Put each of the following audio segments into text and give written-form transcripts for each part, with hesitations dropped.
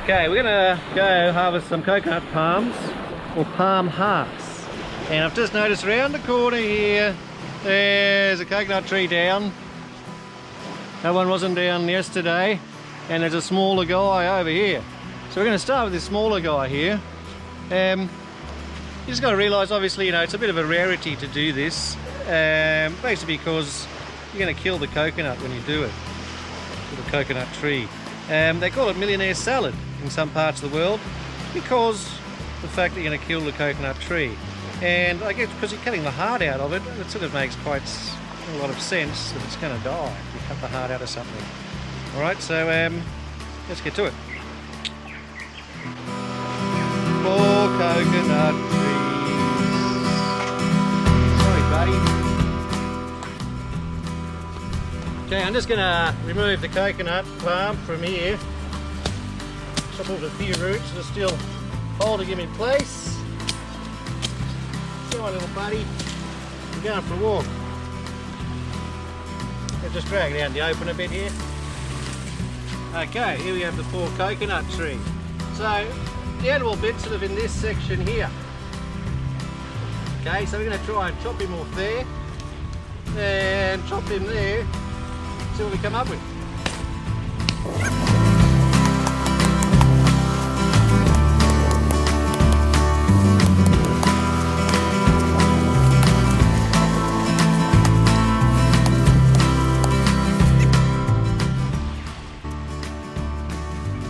Okay, we're gonna go harvest some coconut palms, or palm hearts. And I've just noticed around the corner here, there's a coconut tree down. That one wasn't down yesterday. And there's a smaller guy over here. So we're gonna start with this smaller guy here. You just gotta realise, obviously, you know, it's a bit of a rarity to do this. Basically because you're gonna kill the coconut when you do it, to the coconut tree. They call it millionaire salad in some parts of the world because the fact that you're going to kill the coconut tree. And I guess because you're cutting the heart out of it, it sort of makes quite a lot of sense that it's going to die if you cut the heart out of something. Alright, so let's get to it. 4 coconut trees. Sorry, buddy. Okay, I'm just going to remove the coconut palm from here. Chop off a few roots that are still holding him in place. Come on, little buddy. I'm going for a walk. Let's just drag it out in the open a bit here. Okay, here we have the 4 coconut tree. So, the edible bit's sort of in this section here. Okay, so we're going to try and chop him off there. And chop him there. See what we come up with.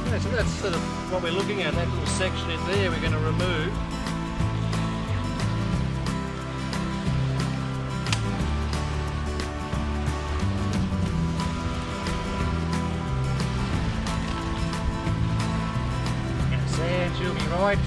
Yeah, so that's sort of what we're looking at, that little section in there we're going to remove. She'll be right.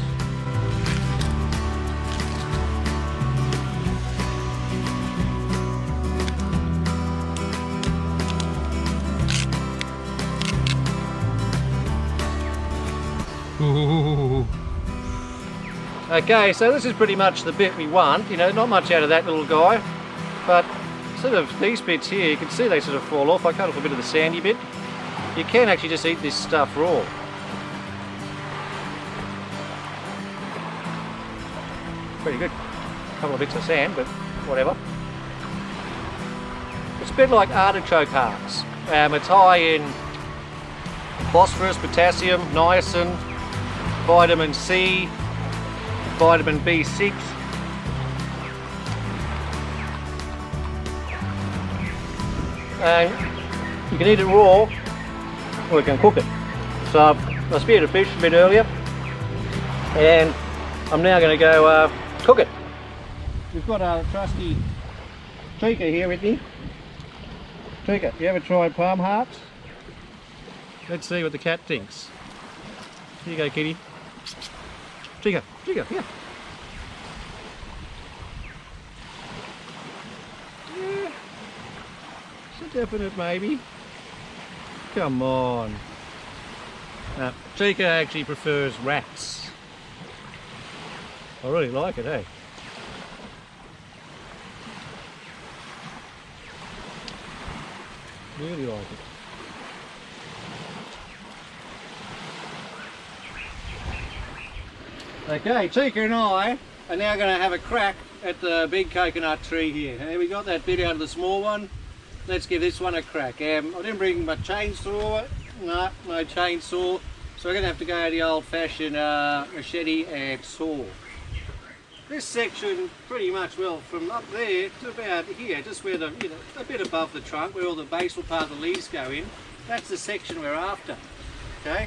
Ooh. Okay, so this is pretty much the bit we want. You know, not much out of that little guy, but sort of these bits here, you can see they sort of fall off. I cut off a bit of the sandy bit. You can actually just eat this stuff raw. Pretty good. A couple of bits of sand, but whatever. It's a bit like artichoke hearts. It's high in phosphorus, potassium, niacin, vitamin C, vitamin B6. And you can eat it raw, or you can cook it. So I speared a fish a bit earlier, and I'm now going to go cook it. We've got our trusty Chica here with me. Chica, you ever tried palm hearts? Let's see what the cat thinks. Here you go, kitty. Chica, Chica, here. Yeah, it's a definite maybe. Come on. Chica actually prefers rats. I really like it, eh? Really like it. Okay, Chica and I are now going to have a crack at the big coconut tree here. We got that bit out of the small one. Let's give this one a crack. I didn't bring my chainsaw. No chainsaw. So we're going to have to go the old-fashioned machete and saw. This section pretty much, well, from up there to about here, just where the, you know, a bit above the trunk, where all the basal part of the leaves go in, that's the section we're after, okay?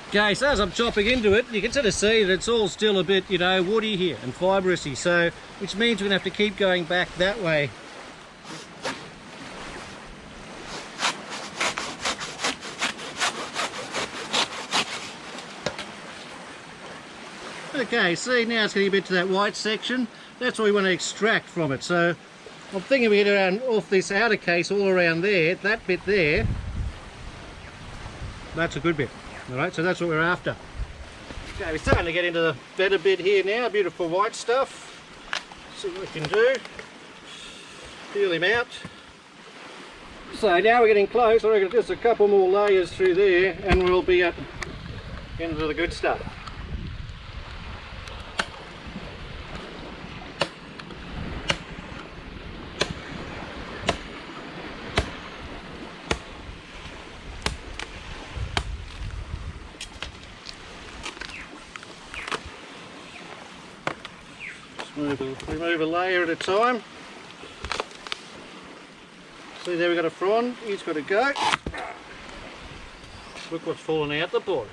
Okay, so as I'm chopping into it, you can sort of see that it's all still a bit, you know, woody here and fibrousy, so which means we're going to have to keep going back that way. Okay, see, now it's getting a bit to that white section. That's what we want to extract from it. So I'm thinking we get around off this outer case all around there, that bit there, That's a good bit. Alright, so that's what we're after. Okay, we're starting to get into the better bit here now. Beautiful white stuff. See what we can do. Peel him out. So now we're getting close. I reckon just a couple more layers through there and we'll be at into the good stuff. Remove a layer at a time. See there, we've got a frond, he's got to go. Look what's fallen out the bottom.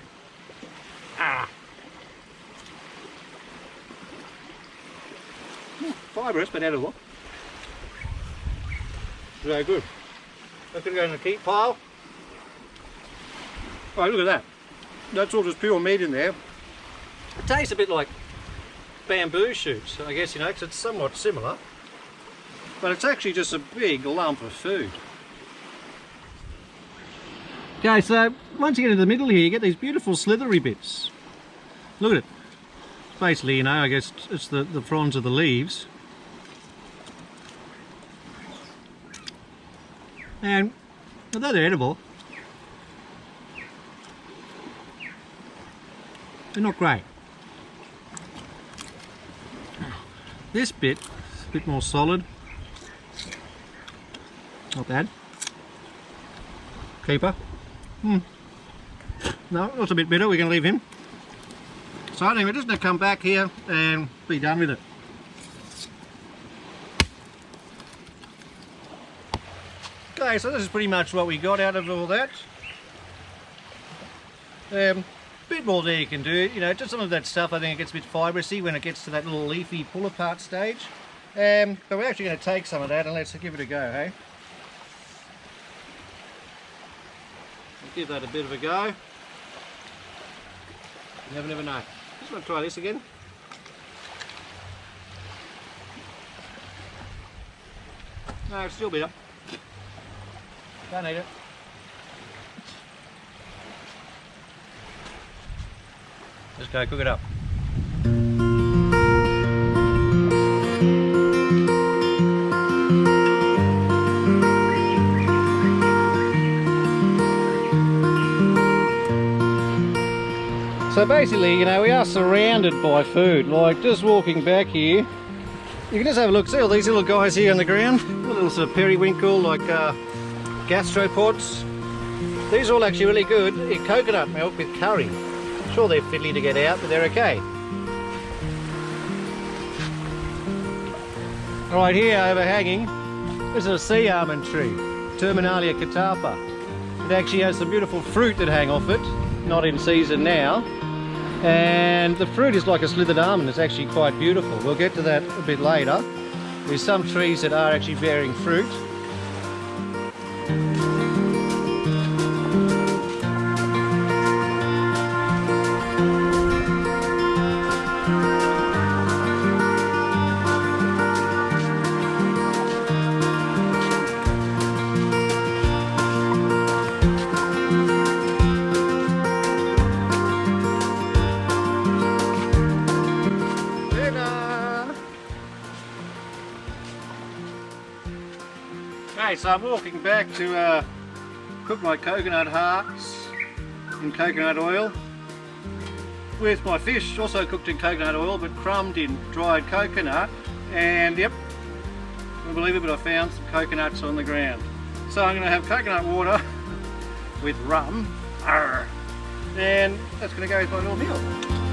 Fibrous but edible. Very good. That's going to go in the keep pile. Oh, look at that. That's all just pure meat in there. It tastes a bit like bamboo shoots, I guess, you know, because it's somewhat similar, but it's actually just a big lump of food. Okay, so once you get into the middle here, you get these beautiful slithery bits. Look at it. Basically, you know, I guess it's the fronds of the leaves. And although they're edible, they're not great. This bit is a bit more solid. Not bad. Keeper. No, that's a bit bitter. We can leave him. So anyway, we're just going to come back here and be done with it. Okay, so this is pretty much what we got out of all that. Bit more there you can do, you know, just some of that stuff I think it gets a bit fibrous-y when it gets to that little leafy pull apart stage. But we're actually going to take some of that and let's give it a go, hey? We'll give that a bit of a go. You never know. Just want to try this again. No, it's still bitter. Don't eat it. Just go cook it up. So basically, you know, we are surrounded by food. Like just walking back here, you can just have a look. See all these little guys here on the ground? Little sort of periwinkle, like gastropods. These are all actually really good in coconut milk with curry. Sure they're fiddly to get out, but they're okay. Right here overhanging, this is a sea almond tree, Terminalia catapa. It actually has some beautiful fruit that hang off it, not in season now. And the fruit is like a slithered almond. It's actually quite beautiful. We'll get to that a bit later. There's some trees that are actually bearing fruit. Okay, so I'm walking back to cook my coconut hearts in coconut oil with my fish, also cooked in coconut oil but crumbed in dried coconut. And yep, I believe it, but I found some coconuts on the ground. So I'm going to have coconut water with rum, and that's going to go with my little meal.